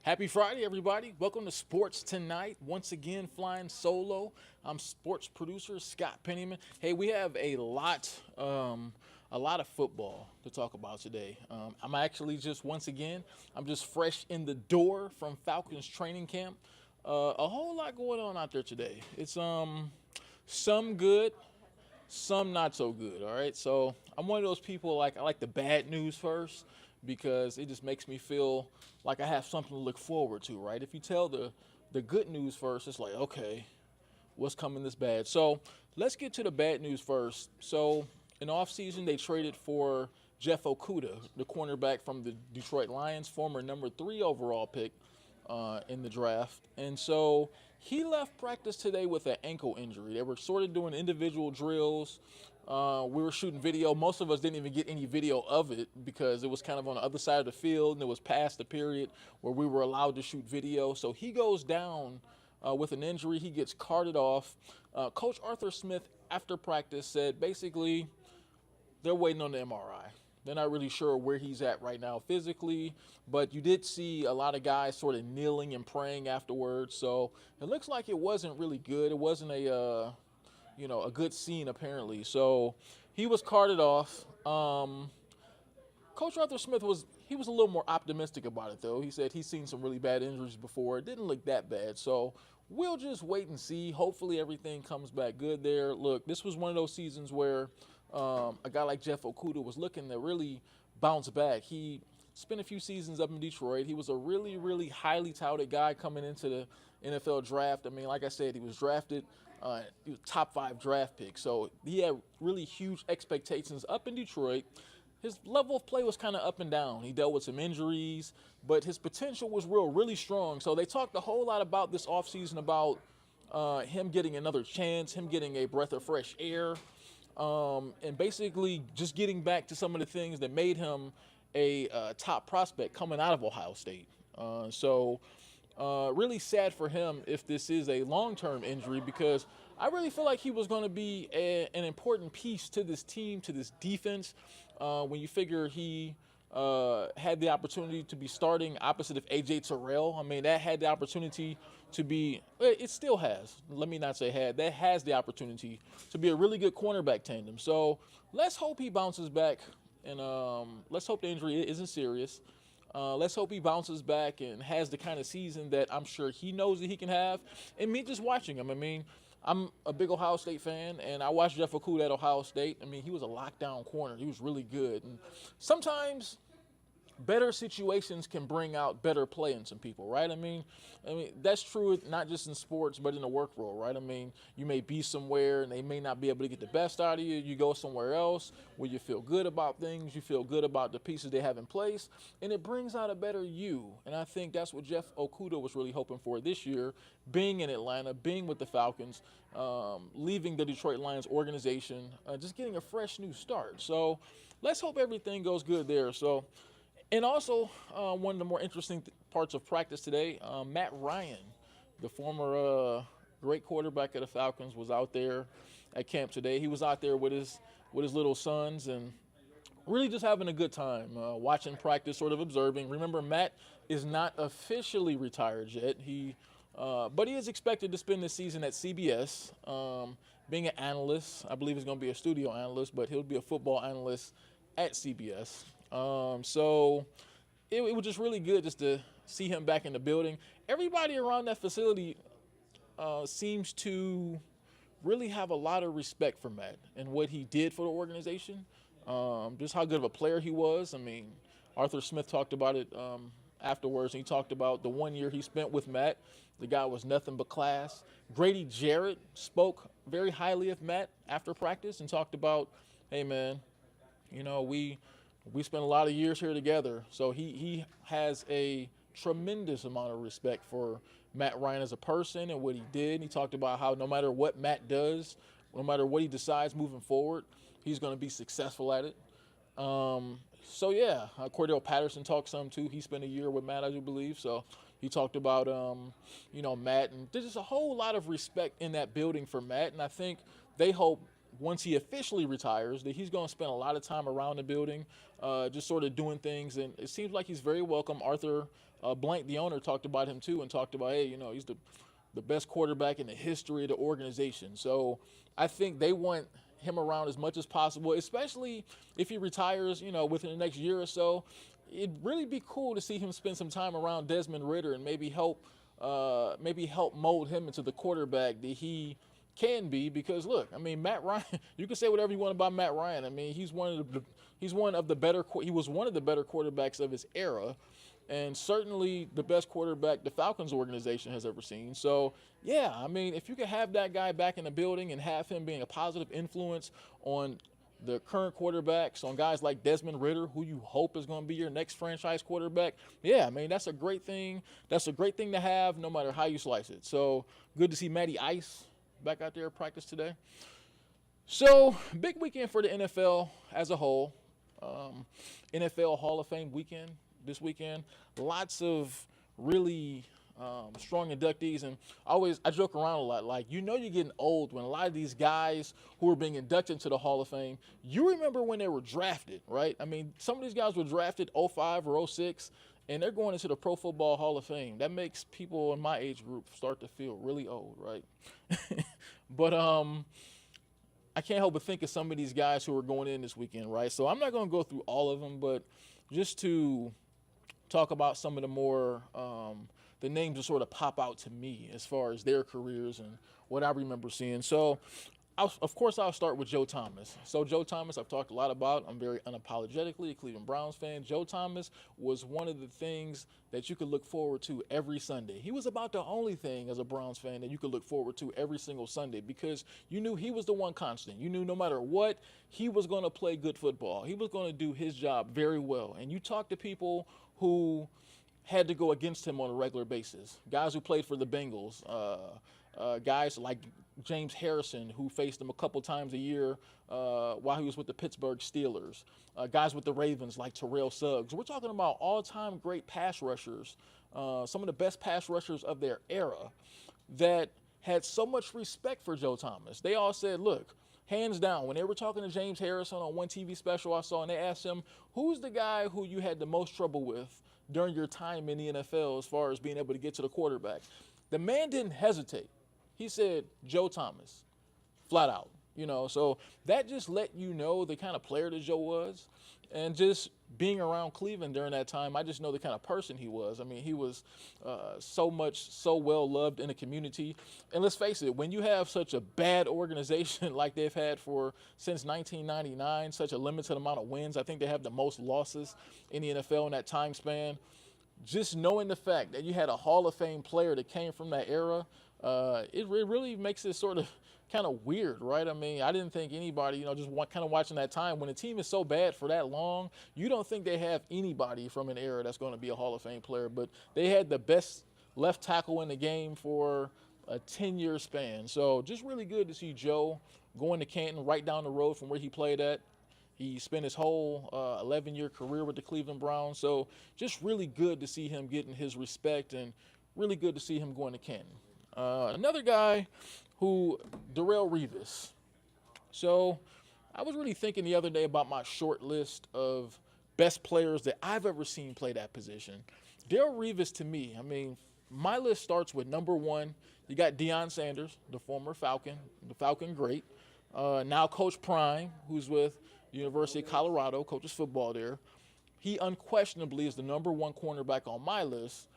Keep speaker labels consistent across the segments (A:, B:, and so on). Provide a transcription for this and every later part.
A: Happy Friday, everybody. Welcome to Sports Tonight. Once again, flying solo. I'm sports producer Scott Pennyman. Hey, we have a lot of football to talk about today. I'm actually I'm just fresh in the door from Falcons training camp. A whole lot going on out there today. It's some good, some not so good. All right, so I'm one of those people I like the bad news first because it just makes me feel like I have something to look forward to. Right? If you tell the good news first, it's like, okay, what's coming this bad? So let's get to the bad news first. So in offseason, they traded for Jeff Okudah, the cornerback from the Detroit Lions, former number 3 overall pick in the draft. And so he left practice today with an ankle injury. They were sort of doing individual drills. We were shooting video. Most of us didn't even get any video of it because it was kind of on the other side of the field, and it was past the period where we were allowed to shoot video. So he goes down with an injury. He gets carted off. Coach Arthur Smith, after practice, said basically they're waiting on the MRI. They're not really sure where he's at right now physically, but you did see a lot of guys sort of kneeling and praying afterwards. So it looks like it wasn't really good. It wasn't a good scene apparently. So he was carted off. Coach Arthur Smith was a little more optimistic about it though. He said he's seen some really bad injuries before. It didn't look that bad. So we'll just wait and see. Hopefully everything comes back good there. Look, this was one of those seasons where a guy like Jeff Okudah was looking to really bounce back. He spent a few seasons up in Detroit. He was a really, really highly touted guy coming into the NFL draft. I mean, like I said, he was drafted. He was top 5 draft pick. So he had really huge expectations up in Detroit. His level of play was kind of up and down. He dealt with some injuries, but his potential was really strong. So they talked a whole lot about this offseason about him getting another chance, him getting a breath of fresh air. And basically just getting back to some of the things that made him a top prospect coming out of Ohio State. Really sad for him if this is a long-term injury because I really feel like he was going to be an important piece to this team, to this defense. When you figure he had the opportunity to be starting opposite of A.J. Terrell. I mean, that had the opportunity to be, it still has, let me not say had, that has the opportunity to be a really good cornerback tandem. So let's hope he bounces back, and let's hope the injury isn't serious. Let's hope he bounces back and has the kind of season that I'm sure he knows that he can have. And me just watching him, I mean, I'm a big Ohio State fan, and I watched Jeff Okudah at Ohio State. I mean, he was a lockdown corner. He was really good. And sometimes better situations can bring out better play in some people, right? I mean, that's true not just in sports, but in the work world, right? I mean, you may be somewhere and they may not be able to get the best out of you. You go somewhere else where you feel good about things, you feel good about the pieces they have in place, and it brings out a better you. And I think that's what Jeff Okudah was really hoping for this year, being in Atlanta, being with the Falcons, leaving the Detroit Lions organization, just getting a fresh new start. So let's hope everything goes good there. And also, one of the more interesting parts of practice today, Matt Ryan, the former great quarterback of the Falcons, was out there at camp today. He was out there with his little sons and really just having a good time, watching practice, sort of observing. Remember, Matt is not officially retired yet. But he is expected to spend this season at CBS, being an analyst. I believe he's going to be a studio analyst, but he'll be a football analyst at CBS. So it was just really good just to see him back in the building. Everybody around that facility seems to really have a lot of respect for Matt and what he did for the organization, just how good of a player he was. I mean, Arthur Smith talked about it afterwards, and he talked about the 1 year he spent with Matt. The guy was nothing but class. Grady Jarrett spoke very highly of Matt after practice and talked about, hey, man, we spent a lot of years here together. So he has a tremendous amount of respect for Matt Ryan as a person and what he did. He talked about how no matter what Matt does, no matter what he decides moving forward, he's going to be successful at it. Cordell Patterson talked some too. He spent a year with Matt, I do believe. So he talked about, Matt. And there's just a whole lot of respect in that building for Matt. And I think they hope once he officially retires, that he's going to spend a lot of time around the building, just sort of doing things. And it seems like he's very welcome. Arthur Blank, the owner, talked about him too, and talked about, hey, he's the best quarterback in the history of the organization. So I think they want him around as much as possible, especially if he retires, within the next year or so. It'd really be cool to see him spend some time around Desmond Ridder and maybe help mold him into the quarterback that he can be. Because look, Matt Ryan, you can say whatever you want about Matt Ryan. He was one of the better quarterbacks of his era, and certainly the best quarterback the Falcons organization has ever seen. So yeah, if you could have that guy back in the building and have him being a positive influence on the current quarterbacks, on guys like Desmond Ridder, who you hope is going to be your next franchise quarterback, yeah, that's a great thing. That's a great thing to have, no matter how you slice it. So good to see Matty Ice back out there at practice today. So big weekend for the NFL as a whole. NFL Hall of Fame weekend this weekend. Lots of really strong inductees, and I joke around a lot, like, you're getting old when a lot of these guys who are being inducted into the Hall of Fame, you remember when they were drafted, right? Some of these guys were drafted 05 or 06, and they're going into the Pro Football Hall of Fame. That makes people in my age group start to feel really old, right? But I can't help but think of some of these guys who are going in this weekend, right? So I'm not going to go through all of them, but just to talk about some of the more the names that sort of pop out to me as far as their careers and what I remember seeing. So, of course, I'll start with Joe Thomas. So Joe Thomas, I've talked a lot about. I'm very unapologetically a Cleveland Browns fan. Joe Thomas was one of the things that you could look forward to every Sunday. He was about the only thing as a Browns fan that you could look forward to every single Sunday, because you knew he was the one constant. You knew no matter what, he was going to play good football. He was going to do his job very well. And you talk to people who had to go against him on a regular basis. Guys who played for the Bengals, guys like James Harrison, who faced him a couple times a year while he was with the Pittsburgh Steelers. Guys with the Ravens like Terrell Suggs. We're talking about all-time great pass rushers, some of the best pass rushers of their era, that had so much respect for Joe Thomas. They all said, look, hands down, when they were talking to James Harrison on one TV special I saw, and they asked him, who's the guy who you had the most trouble with during your time in the NFL as far as being able to get to the quarterback? The man didn't hesitate. He said, Joe Thomas, flat out. So that just let you know the kind of player that Joe was. And just being around Cleveland during that time, I just know the kind of person he was. He was so well loved in the community. And let's face it, when you have such a bad organization like they've had since 1999, such a limited amount of wins, I think they have the most losses in the NFL in that time span. Just knowing the fact that you had a Hall of Fame player that came from that era, it really makes it sort of kind of weird, right? I didn't think anybody, just kind of watching that time, when a team is so bad for that long, you don't think they have anybody from an era that's going to be a Hall of Fame player. But they had the best left tackle in the game for a 10-year span. So just really good to see Joe going to Canton, right down the road from where he played at. He spent his whole 11-year career with the Cleveland Browns. So just really good to see him getting his respect, and really good to see him going to Canton. Another guy Darrelle Revis. So I was really thinking the other day about my short list of best players that I've ever seen play that position. Darrelle Revis, to me, my list starts with number one. You got Deion Sanders, the former Falcon, the Falcon great. Now Coach Prime, who's with University of Colorado, coaches football there. He unquestionably is the number one cornerback on my list.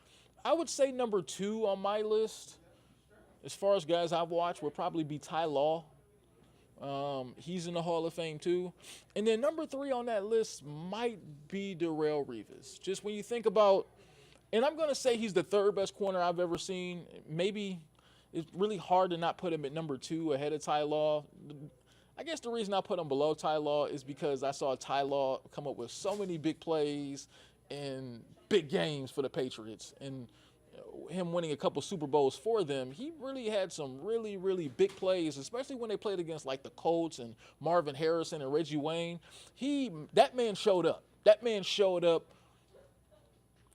A: I would say number two on my list, as far as guys I've watched, would probably be Ty Law. He's in the Hall of Fame too. And then number three on that list might be Darrelle Revis. Just when you think about, and I'm going to say he's the third best corner I've ever seen. Maybe it's really hard to not put him at number two ahead of Ty Law. I guess the reason I put him below Ty Law is because I saw Ty Law come up with so many big plays in big games for the Patriots, and him winning a couple Super Bowls for them. He really had some really, really big plays, especially when they played against like the Colts and Marvin Harrison and Reggie Wayne. That man showed up. That man showed up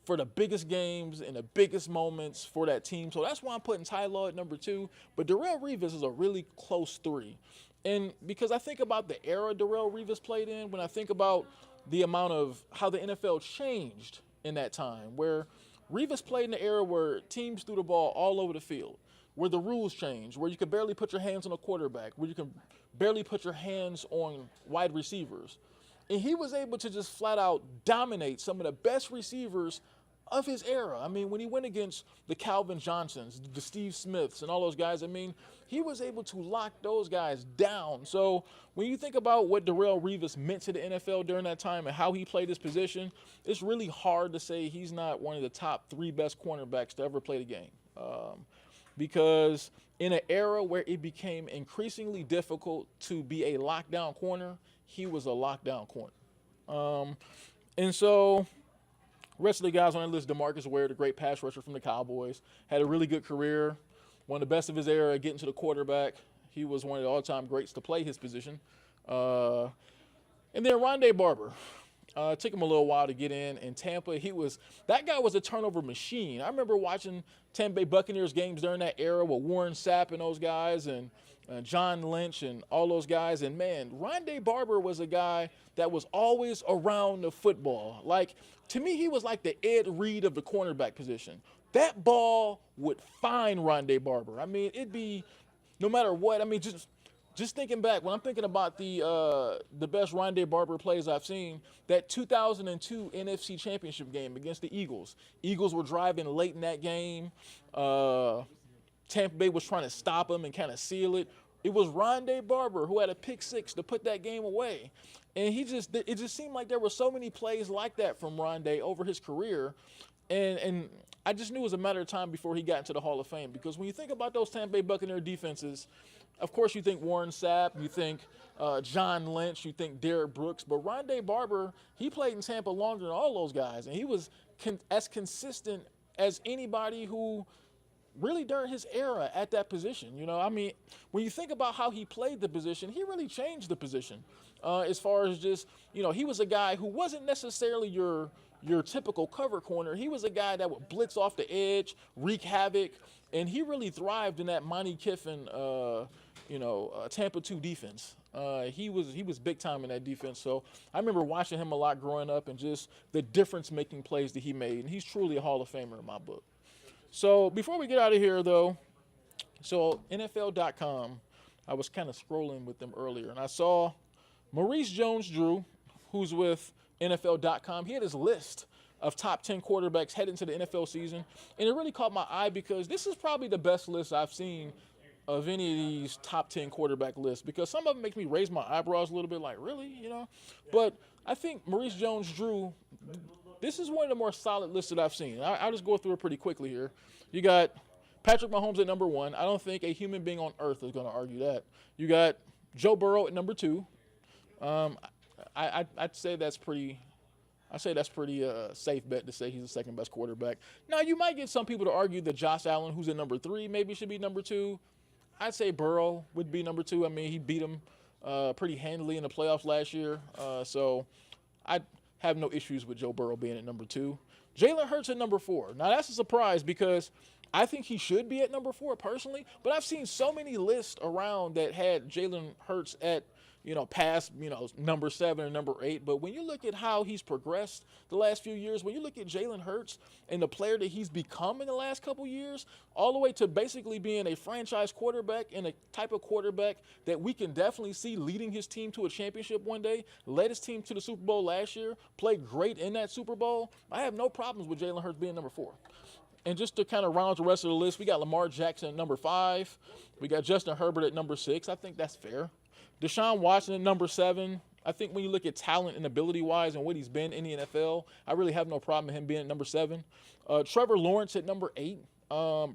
A: for the biggest games and the biggest moments for that team. So that's why I'm putting Ty Law at number two. But Darrelle Revis is a really close three. And because I think about the era Darrelle Revis played in, when I think about the amount of how the NFL changed in that time, where Revis played in the era where teams threw the ball all over the field, where the rules changed, where you could barely put your hands on a quarterback, where you can barely put your hands on wide receivers. And he was able to just flat out dominate some of the best receivers of his era. I mean, when he went against the Calvin Johnsons, the Steve Smiths, and all those guys, I mean, he was able to lock those guys down. So when you think about what Darrelle Revis meant to the NFL during that time and how he played his position, it's really hard to say he's not one of the top 3 best cornerbacks to ever play the game. Because in an era where it became increasingly difficult to be a lockdown corner, he was a lockdown corner. And so rest of the guys on that list, DeMarcus Ware, the great pass rusher from the Cowboys, had a really good career, one of the best of his era getting to the quarterback. He was one of the all-time greats to play his position. And then Rondé Barber. It took him a little while to get in Tampa. That guy was a turnover machine. I remember watching Tampa Bay Buccaneers games during that era with Warren Sapp and those guys and John Lynch and all those guys. And, man, Rondé Barber was a guy that was always around the football. Like, to me, he was like the Ed Reed of the cornerback position. That ball would find Rondé Barber. I mean, it'd be no matter what. I mean, just thinking back, when I'm thinking about the best Rondé Barber plays I've seen, that 2002 NFC Championship game against the Eagles. Eagles were driving late in that game. Tampa Bay was trying to stop him and kind of seal it. It was Rondé Barber who had a pick 6 to put that game away. And it just seemed like there were so many plays like that from Rondé over his career. And I just knew it was a matter of time before he got into the Hall of Fame. Because when you think about those Tampa Bay Buccaneer defenses, of course you think Warren Sapp, you think John Lynch, you think Derrick Brooks. But Rondé Barber, he played in Tampa longer than all those guys. And he was as consistent as anybody who really during his era at that position. You know, I mean, when you think about how he played the position, he really changed the position. As far as just, you know, he was a guy who wasn't necessarily your typical cover corner. He was a guy that would blitz off the edge, wreak havoc, and he really thrived in that Monty Kiffin, Tampa 2 defense. He was big time in that defense. So I remember watching him a lot growing up and just the difference-making plays that he made. And he's truly a Hall of Famer in my book. So before we get out of here, though, so NFL.com, I was kind of scrolling with them earlier, and I saw Maurice Jones-Drew, who's with NFL.com. He had his list of top 10 quarterbacks heading into the NFL season, and it really caught my eye because this is probably the best list I've seen of any of these top 10 quarterback lists, because some of them make me raise my eyebrows a little bit, like, really, you know? But I think Maurice Jones-Drew, this is one of the more solid lists that I've seen. I'll just go through it pretty quickly here. You got Patrick Mahomes at number 1. I don't think a human being on earth is going to argue that. You got Joe Burrow at number 2. I'd say that's pretty. I say that's pretty safe bet to say he's the second best quarterback. Now, you might get some people to argue that Josh Allen, who's at number 3, maybe should be number 2. I'd say Burrow would be number 2. I mean, he beat him pretty handily in the playoffs last year. So I have no issues with Joe Burrow being at number 2. Jalen Hurts at number 4. Now, that's a surprise because I think he should be at number 4 personally, but I've seen so many lists around that had Jalen Hurts at, past, number 7 or number 8. But when you look at how he's progressed the last few years, when you look at Jalen Hurts and the player that he's become in the last couple years, all the way to basically being a franchise quarterback and a type of quarterback that we can definitely see leading his team to a championship one day, led his team to the Super Bowl last year, played great in that Super Bowl, I have no problems with Jalen Hurts being number 4. And just to kind of round the rest of the list, we got Lamar Jackson at number 5. We got Justin Herbert at number 6. I think that's fair. Deshaun Watson at number 7. I think when you look at talent and ability-wise and what he's been in the NFL, I really have no problem with him being at number 7. Trevor Lawrence at number 8.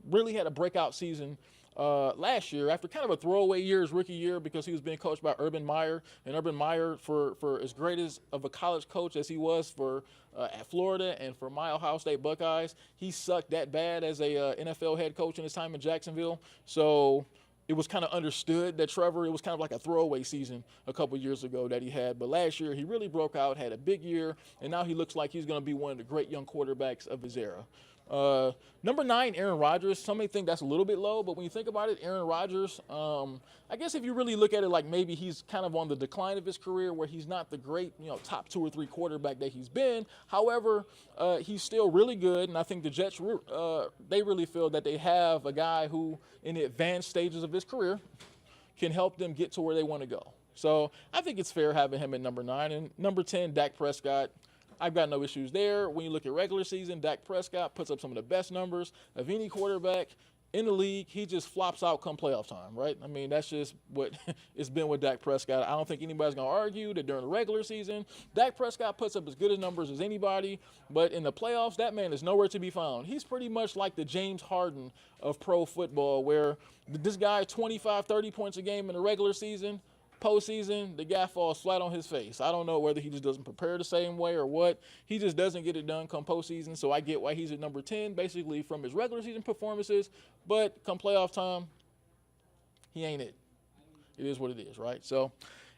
A: Really had a breakout season last year after kind of a throwaway year, his rookie year, because he was being coached by Urban Meyer. And Urban Meyer, for as great of a college coach as he was for at Florida and for my Ohio State Buckeyes, he sucked that bad as a NFL head coach in his time in Jacksonville. So it was kind of understood that Trevor, it was kind of like a throwaway season a couple years ago that he had. But last year, he really broke out, had a big year, and now he looks like he's going to be one of the great young quarterbacks of his era. Number 9, Aaron Rodgers. Some may think that's a little bit low, but when you think about it, Aaron Rodgers, I guess if you really look at it like maybe he's kind of on the decline of his career where he's not the great, top 2 or 3 quarterback that he's been. However, he's still really good, and I think the Jets, they really feel that they have a guy who, in the advanced stages of his career, can help them get to where they want to go. So I think it's fair having him at number 9. And number 10, Dak Prescott. I've got no issues there. When you look at regular season, Dak Prescott puts up some of the best numbers of any quarterback in the league. He just flops out come playoff time, right? I mean, that's just what it's been with Dak Prescott. I don't think anybody's going to argue that during the regular season, Dak Prescott puts up as good as numbers as anybody, but in the playoffs, that man is nowhere to be found. He's pretty much like the James Harden of pro football, where this guy 25, 30 points a game in the regular season. Postseason, the guy falls flat on his face. I don't know whether he just doesn't prepare the same way or what. He just doesn't get it done come postseason, so I get why he's at number 10, basically from his regular season performances. But come playoff time, he ain't it. It is what it is, right? So,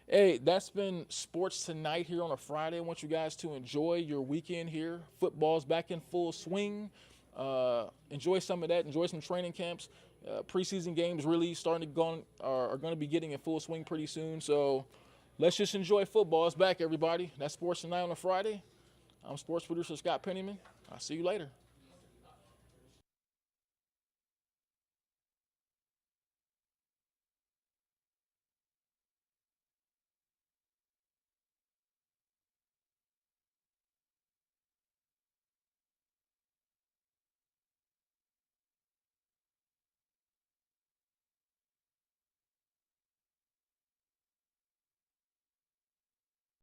A: hey, that's been Sports Tonight here on a Friday. I want you guys to enjoy your weekend here. Football's back in full swing. Enjoy some of that. Enjoy some training camps. Preseason games really starting to are going to be getting in full swing pretty soon. So let's just enjoy football. It's back, everybody. That's Sports Tonight on a Friday. I'm sports producer Scott Pennyman. I'll see you later.